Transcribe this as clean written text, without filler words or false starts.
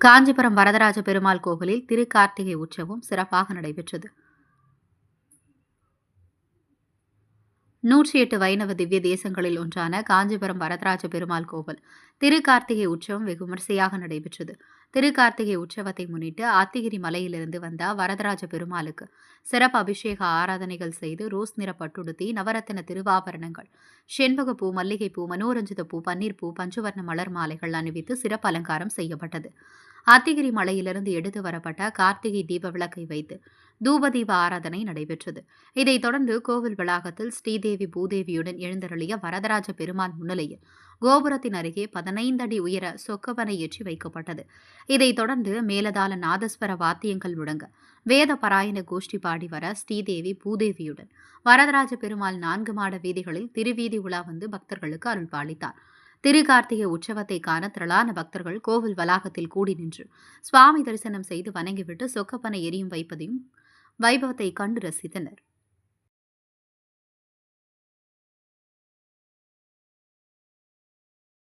காஞ்சிபுரம் வரதராஜ பெருமாள் கோவிலில் திருக்கார்த்திகை உற்சவம் சிறப்பாக நடைபெற்றது. 108 வைணவ திவ்ய தேசங்களில் ஒன்றான காஞ்சிபுரம் வரதராஜ பெருமாள் கோவில் திருக்கார்த்திகை உற்சவம் வெகு விமரிசையாக நடைபெற்றது. திருக்கார்த்திகை உற்சவத்தை முன்னிட்டு அத்திகிரி மலையிலிருந்து வந்த வரதராஜ பெருமாளுக்கு சிறப்பு அபிஷேக ஆராதனைகள் செய்து ரோஸ் நிற பட்டுடுத்தி நவரத்தின திருவாபரணங்கள், செண்பகப்பூ, மல்லிகைப்பூ, மனோரஞ்சித பூ, பன்னீர் பூ, பஞ்சவர்ண மலர் மாலைகள் அணிவித்து சிறப்பு அலங்காரம் செய்யப்பட்டது. அத்திகிரி மலையிலிருந்து எடுத்து வரப்பட்ட கார்த்திகை தீப விளக்கை வைத்து தூபதீப ஆராதனை நடைபெற்றது. இதைத் தொடர்ந்து கோவில் வளாகத்தில் ஸ்ரீதேவி பூதேவியுடன் எழுந்தருளிய வரதராஜ பெருமாள் முன்னிலையில் கோபுரத்தின் அருகே 15 அடி உயர சொக்கவனை ஏற்றி வைக்கப்பட்டது. இதைத் தொடர்ந்து மேலதாள நாதஸ்வர வாத்தியங்கள் முழங்க வேத பாராயண கோஷ்டி பாடி வர ஸ்ரீதேவி பூதேவியுடன் வரதராஜ பெருமாள் 4 மாட வீதிகளில் திருவீதி உலா வந்து பக்தர்களுக்கு அருள் பாலித்தார். திருக்கார்த்திகை உற்சவத்தை காண திரளான பக்தர்கள் கோவில் வளாகத்தில் கூடி நின்று சுவாமி தரிசனம் செய்து வணங்கிவிட்டு சொக்கப்பனை எரியும் வைப்பதையும் வைபவத்தை கண்டு ரசித்தனர்.